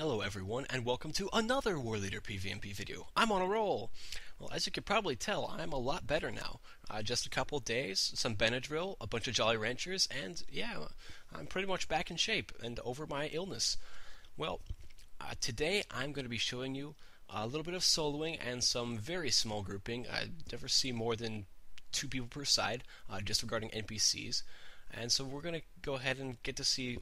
Hello everyone, and welcome to another War Leader PvMP video. I'm on a roll! Well, as you can probably tell, I'm a lot better now. Just a couple days, some Benadryl, a bunch of Jolly Ranchers, and yeah, I'm pretty much back in shape and over my illness. Well, today I'm going to be showing you a little bit of soloing and some very small grouping. I never see more than 2 people per side, disregarding NPCs. And so we're going to go ahead and get to see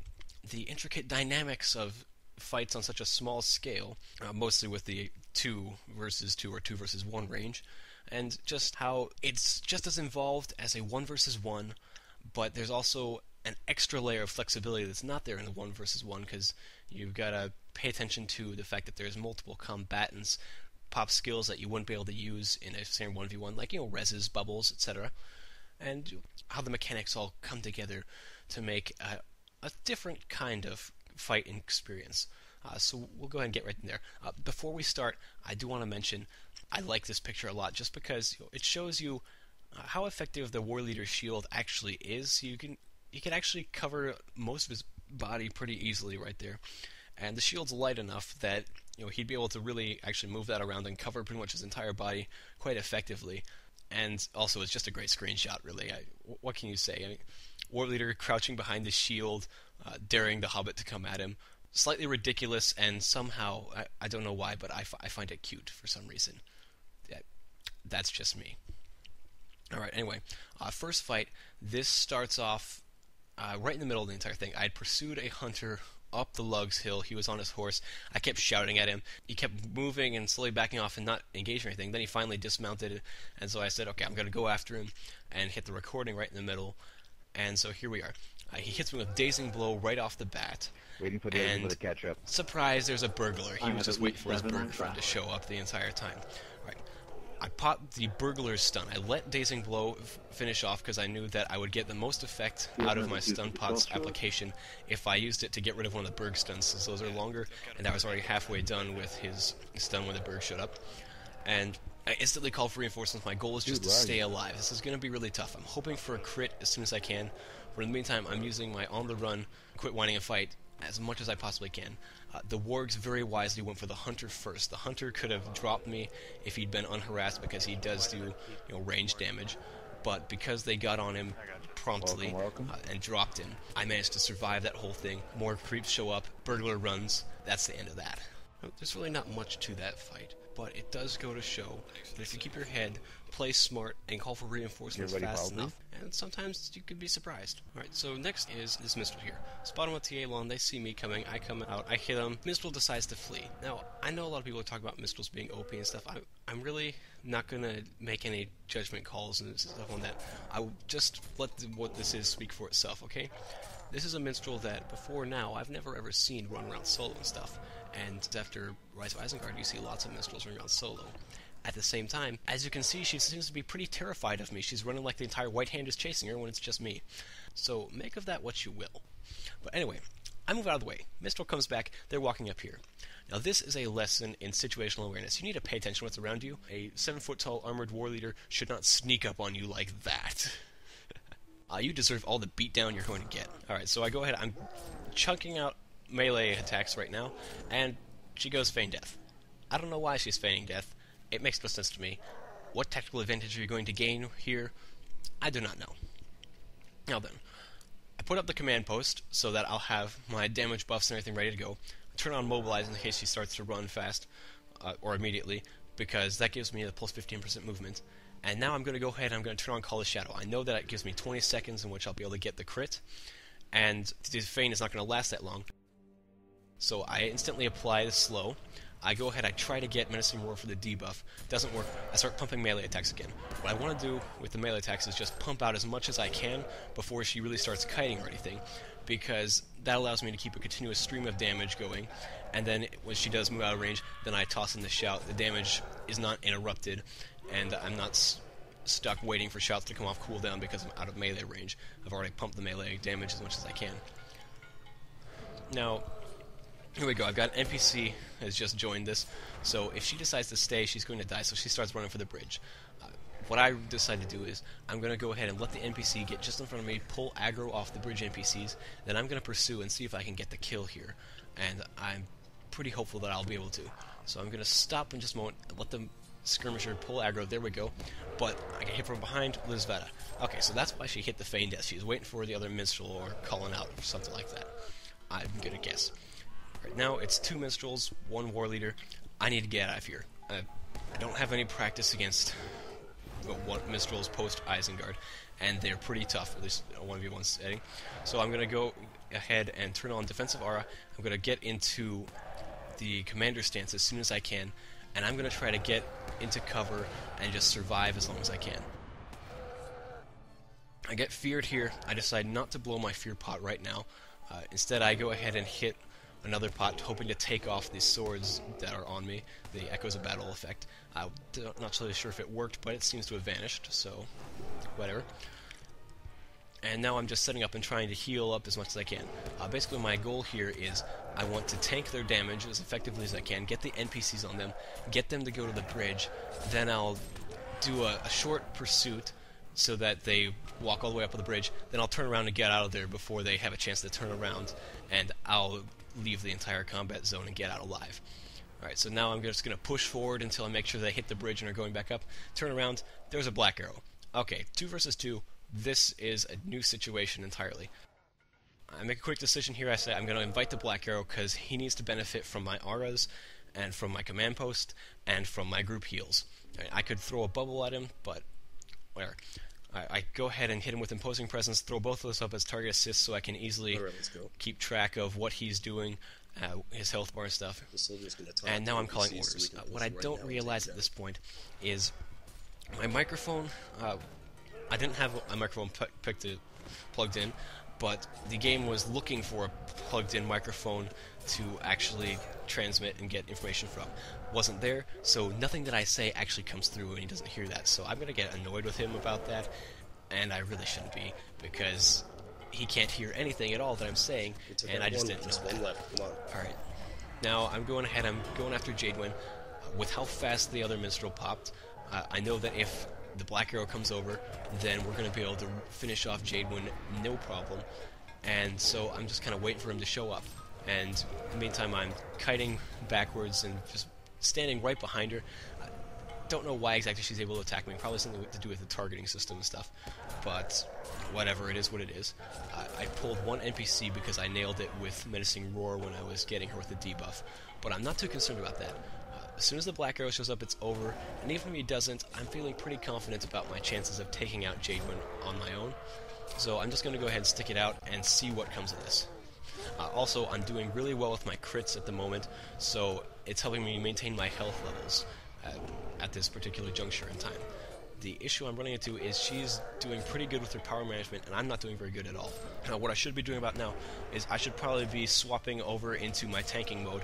the intricate dynamics of fights on such a small scale, mostly with the 2 versus 2 or 2 versus 1 range, and just how it's just as involved as a 1 versus 1, but there's also an extra layer of flexibility that's not there in the 1 versus 1, because you've got to pay attention to the fact that there's multiple combatants, pop skills that you wouldn't be able to use in a standard 1v1, like, reses, bubbles, etc., and how the mechanics all come together to make a different kind of fighting experience. So we'll go ahead and get right in there. Before we start, I do want to mention I like this picture a lot just because it shows you how effective the War Leader shield actually is. You can actually cover most of his body pretty easily right there, and the shield's light enough that he'd be able to really actually move that around and cover pretty much his entire body quite effectively. And also, it's just a great screenshot, really. What can you say? I mean, War Leader crouching behind the shield, daring the Hobbit to come at him. Slightly ridiculous, and somehow, I don't know why, but I find it cute for some reason. Yeah, that's just me. Alright, anyway, first fight. This starts off right in the middle of the entire thing. I had pursued a hunter up the Lugs Hill. He was on his horse. I kept shouting at him. He kept moving and slowly backing off and not engaging or anything. Then he finally dismounted, and so I said, okay, I'm going to go after him, and hit the recording right in the middle. And so here we are. He hits me with Dazing Blow right off the bat. Waiting for the to catch up. Surprise, there's a burglar. He was just waiting for his burglar friend to show up the entire time. Right. I popped the burglar's stun. I let Dazing Blow finish off because I knew that I would get the most effect out of my stun pot's application if I used it to get rid of one of the burg stuns, since those are longer, and I was already halfway done with his stun when the burg showed up. And I instantly called for reinforcements. My goal is just to stay alive. This is going to be really tough. I'm hoping for a crit as soon as I can, but in the meantime, I'm using my on-the-run, quit whining and fight as much as I possibly can. The wargs very wisely went for the hunter first. The hunter could have dropped me if he'd been unharassed, because he does do range damage, but because they got on him promptly and dropped him, I managed to survive that whole thing. More creeps show up, burglar runs, that's the end of that. There's really not much to that fight, but it does go to show that if you keep your head, play smart, and call for reinforcements fast enough, and sometimes you could be surprised. Alright, so next is this Minstrel here. Spot him with TA Long, they see me coming, I come out, I hit him, Minstrel decides to flee. Now, I know a lot of people talk about Minstrels being OP and stuff. I'm really not going to make any judgment calls and stuff on that. I will just let what this is speak for itself, okay? This is a Minstrel that, before now, I've never ever seen run around solo and stuff. And after Rise of Isengard, you see lots of Minstrels running around solo. At the same time, as you can see, she seems to be pretty terrified of me. She's running like the entire White Hand is chasing her when it's just me. So make of that what you will. But anyway, I move out of the way. Minstrel comes back, they're walking up here. Now this is a lesson in situational awareness. You need to pay attention to what's around you. A 7-foot-tall armored war leader should not sneak up on you like that. You deserve all the beatdown you're going to get. Alright, so I go ahead, I'm chunking out melee attacks right now, and she goes feign death. I don't know why she's feigning death. It makes no sense to me. What tactical advantage are you going to gain here? I do not know. Now then, I put up the command post so that I'll have my damage buffs and everything ready to go. Turn on mobilize in case she starts to run fast, or immediately, because that gives me the plus 15% movement. And now I'm going to go ahead and I'm going to turn on Call of Shadow. I know that it gives me 20 seconds in which I'll be able to get the crit, and the feign is not going to last that long. So I instantly apply the slow. I go ahead, I try to get Menacing Roar for the debuff. Doesn't work. I start pumping melee attacks again. What I want to do with the melee attacks is just pump out as much as I can before she really starts kiting or anything, because that allows me to keep a continuous stream of damage going, and then when she does move out of range, then I toss in the shout. The damage is not interrupted, and I'm not stuck waiting for shouts to come off cooldown because I'm out of melee range. I've already pumped the melee damage as much as I can. Now, here we go. I've got an NPC has just joined this, so if she decides to stay, she's going to die, so she starts running for the bridge. What I decide to do is, I'm going to go ahead and let the NPC get just in front of me, pull aggro off the bridge NPCs, then I'm going to pursue and see if I can get the kill here. And I'm pretty hopeful that I'll be able to. So I'm going to stop in just a moment, let the skirmisher pull aggro. There we go. But I get hit from behind, Lisveta. Okay, so that's why she hit the feign death. She's waiting for the other minstrel or calling out or something like that. I'm going to guess. Right now, it's 2 minstrels, 1 war leader. I need to get out of here. I don't have any practice against minstrels post Isengard, and they're pretty tough, at least 1v1 setting. So I'm going to go ahead and turn on defensive aura. I'm going to get into the commander stance as soon as I can, and I'm going to try to get into cover and just survive as long as I can. I get feared here. I decide not to blow my fear pot right now. Instead, I go ahead and hit another pot, hoping to take off these swords that are on me, the Echoes of Battle effect. I'm not really sure if it worked, but it seems to have vanished, so whatever. And now I'm just setting up and trying to heal up as much as I can. Basically, my goal here is I want to tank their damage as effectively as I can, get the NPCs on them, get them to go to the bridge, then I'll do a short pursuit so that they walk all the way up to the bridge, then I'll turn around and get out of there before they have a chance to turn around, and I'll leave the entire combat zone and get out alive. Alright, so now I'm just going to push forward until I make sure they hit the bridge and are going back up. Turn around, there's a black arrow. Okay, 2 versus 2, this is a new situation entirely. I make a quick decision here. I say I'm going to invite the black arrow because he needs to benefit from my auras and from my command post and from my group heals. I could throw a bubble at him, but whatever. I go ahead and hit him with Imposing Presence, throw both of those up as target assists so I can easily keep track of what he's doing, his health bar and stuff. And now I'm calling orders. What I don't realize at this point is my microphone, I didn't have a microphone plugged in, but the game was looking for a plugged-in microphone to actually transmit and get information from. Wasn't there, so nothing that I say actually comes through and he doesn't hear that. So I'm going to get annoyed with him about that, and I really shouldn't be, because he can't hear anything at all that I'm saying, and I just didn't know that. Alright, now I'm going ahead, I'm going after Jadewin. With how fast the other minstrel popped, I know that if the black arrow comes over, then we're going to be able to finish off Jadewin no problem, and so I'm just kind of waiting for him to show up. And in the meantime, I'm kiting backwards and just standing right behind her. I don't know why exactly she's able to attack me. Probably something to do with the targeting system and stuff. But whatever, it is what it is. I pulled 1 NPC because I nailed it with Menacing Roar when I was getting her with the debuff. But I'm not too concerned about that. As soon as the black arrow shows up, it's over. And even if he doesn't, I'm feeling pretty confident about my chances of taking out Jadewin on my own. So I'm just going to go ahead and stick it out and see what comes of this. Also, I'm doing really well with my crits at the moment, so it's helping me maintain my health levels at this particular juncture in time. The issue I'm running into is she's doing pretty good with her power management, and I'm not doing very good at all. Now, what I should be doing about now is I should probably be swapping over into my tanking mode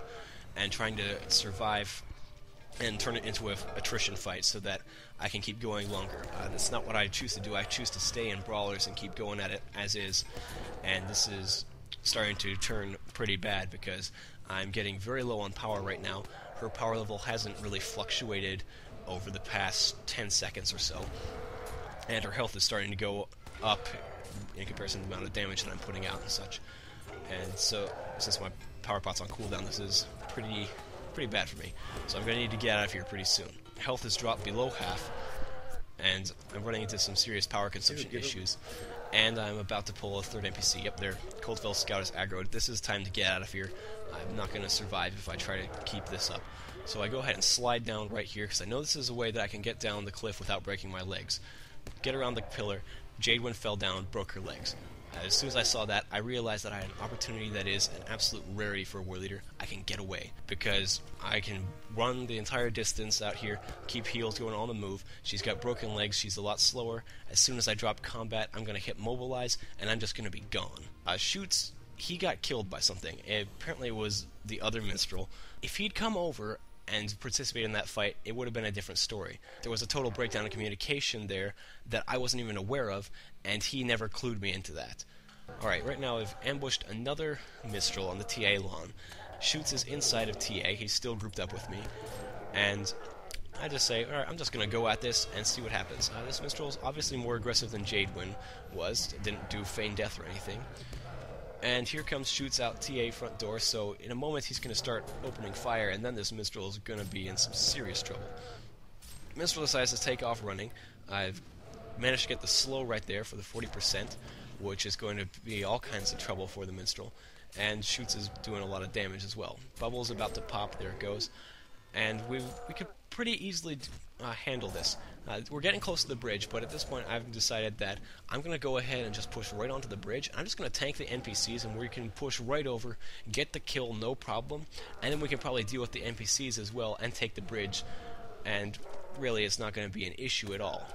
and trying to survive and turn it into an attrition fight so that I can keep going longer. That's not what I choose to do. I choose to stay in brawlers and keep going at it as is, and this is starting to turn pretty bad because I'm getting very low on power right now. Her power level hasn't really fluctuated over the past 10 seconds or so, and her health is starting to go up in comparison to the amount of damage that I'm putting out and such. And so, since my power pot's on cooldown, this is pretty bad for me. So I'm going to need to get out of here pretty soon. Health has dropped below half, and I'm running into some serious power consumption issues. And I'm about to pull a 3rd NPC. Yep, there. Coldfell Scout is aggroed. This is time to get out of here. I'm not going to survive if I try to keep this up. So I go ahead and slide down right here, because I know this is a way that I can get down the cliff without breaking my legs. Get around the pillar. Jadewin fell down, broke her legs. As soon as I saw that, I realized that I had an opportunity that is an absolute rarity for a war leader. I can get away, because I can run the entire distance out here, keep heals going on the move. She's got broken legs, she's a lot slower. As soon as I drop combat, I'm going to hit mobilize, and I'm just going to be gone. Shoots, he got killed by something. Apparently it was the other minstrel. If he'd come over and participate in that fight, it would have been a different story. There was a total breakdown in communication there that I wasn't even aware of, and he never clued me into that. Alright, right now I've ambushed another minstrel on the TA lawn. Shoots is inside of TA, he's still grouped up with me, and I just say, alright, I'm just going to go at this and see what happens. This minstrel is obviously more aggressive than Jadewin was, didn't do feign death or anything. And here comes Shoots out TA front door, so in a moment he's going to start opening fire, and then this Minstrel is going to be in some serious trouble. Minstrel decides to take off running. I've managed to get the slow right there for the 40%, which is going to be all kinds of trouble for the Minstrel. And Shoots is doing a lot of damage as well. Bubble's about to pop, there it goes. And we could pretty easily handle this. We're getting close to the bridge, but at this point I've decided that I'm going to go ahead and just push right onto the bridge. I'm just going to tank the NPCs, and we can push right over, get the kill, no problem, and then we can probably deal with the NPCs as well and take the bridge, and really it's not going to be an issue at all.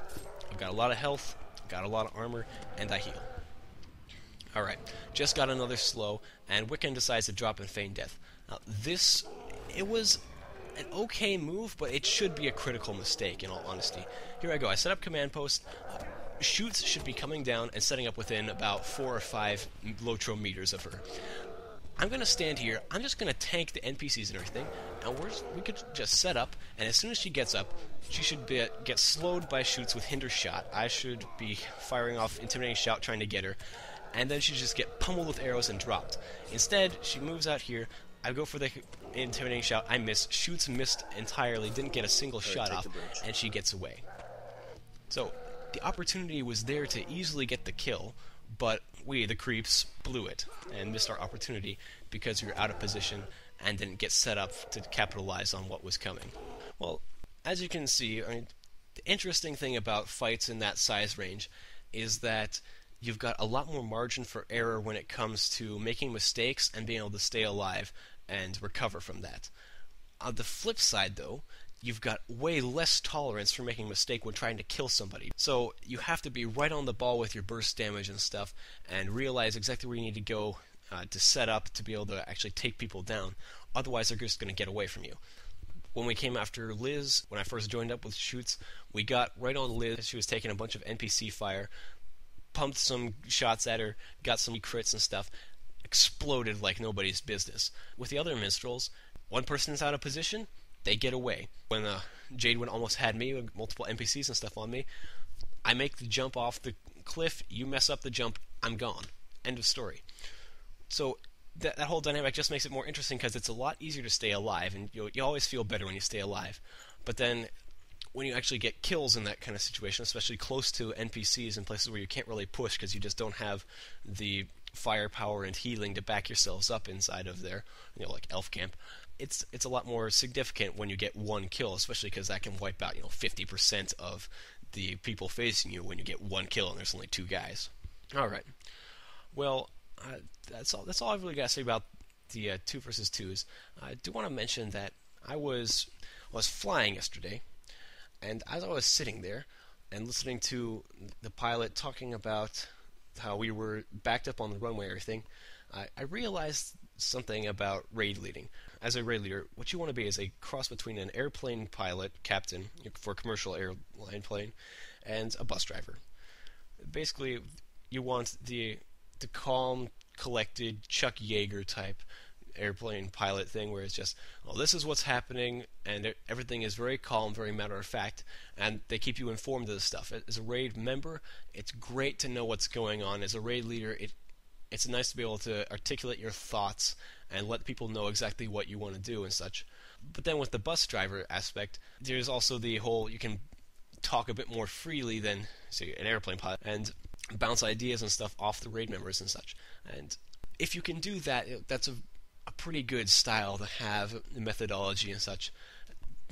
I've got a lot of health, got a lot of armor, and I heal. Alright, just got another slow, and Wiccan decides to drop and feign death. Now it was an okay move, but it should be a critical mistake in all honesty. Here I go, I set up command post. Shoots should be coming down and setting up within about 4 or 5 Lotro meters of her. I'm going to stand here, I'm just going to tank the NPCs and everything, and we could just set up, and as soon as she gets up, she should get slowed by Shoots with Hinder Shot. I should be firing off Intimidating Shout trying to get her, and then she just get pummeled with arrows and dropped. Instead, she moves out here, I go for the Intimidating Shout, I miss, Shoots missed entirely, didn't get a single shot off, and she gets away. So, the opportunity was there to easily get the kill, but we, the creeps, blew it and missed our opportunity because we were out of position and didn't get set up to capitalize on what was coming. Well, as you can see, I mean, the interesting thing about fights in that size range is that you've got a lot more margin for error when it comes to making mistakes and being able to stay alive and recover from that. On the flip side, though, you've got way less tolerance for making a mistake when trying to kill somebody. So you have to be right on the ball with your burst damage and stuff and realize exactly where you need to go to set up to be able to actually take people down. Otherwise, they're just going to get away from you. When we came after Liz, when I first joined up with Shoots, we got right on Liz. She was taking a bunch of NPC fire, pumped some shots at her, got some crits and stuff, exploded like nobody's business. With the other Minstrels, one person's out of position, they get away. When Jadewind almost had me with multiple NPCs and stuff on me, I make the jump off the cliff, you mess up the jump, I'm gone. End of story. So that whole dynamic just makes it more interesting because it's a lot easier to stay alive, and you always feel better when you stay alive. But then when you actually get kills in that kind of situation, especially close to NPCs in places where you can't really push because you just don't have the firepower and healing to back yourselves up inside of there, like Elf Camp, it's a lot more significant when you get one kill, especially because that can wipe out 50% of the people facing you when you get one kill and there's only 2 guys. All right, well, that's all I've really got to say about the 2 versus 2s. I do want to mention that I was flying yesterday, and as I was sitting there and listening to the pilot talking about how we were backed up on the runway and everything, I realized something about raid leading. As a raid leader, what you want to be is a cross between an airplane pilot, captain, for a commercial airline plane, and a bus driver. Basically, you want the calm, collected, Chuck Yeager type airplane pilot thing where it's just, well, this is what's happening, and everything is very calm, very matter of fact, and they keep you informed of this stuff. As a raid member, it's great to know what's going on. As a raid leader, it's nice to be able to articulate your thoughts and let people know exactly what you want to do and such. But then with the bus driver aspect, there's also the whole, you can talk a bit more freely than, say, an airplane pilot, and bounce ideas and stuff off the raid members and such. And if you can do that, that's a pretty good style to have, the methodology and such.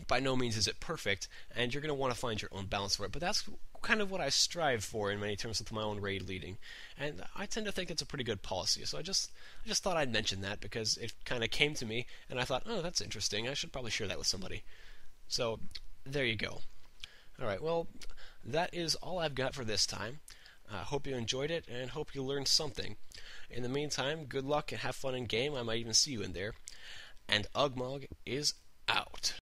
By no means is it perfect, and you're going to want to find your own balance for it, but that's kind of what I strive for in many terms with my own raid leading, and I tend to think it's a pretty good policy. So I just thought I'd mention that because it kind of came to me, and I thought, oh, that's interesting, I should probably share that with somebody. So there you go. Alright, well, that is all I've got for this time. I hope you enjoyed it, and hope you learned something. In the meantime, good luck and have fun in game. I might even see you in there. And Ugmog is out.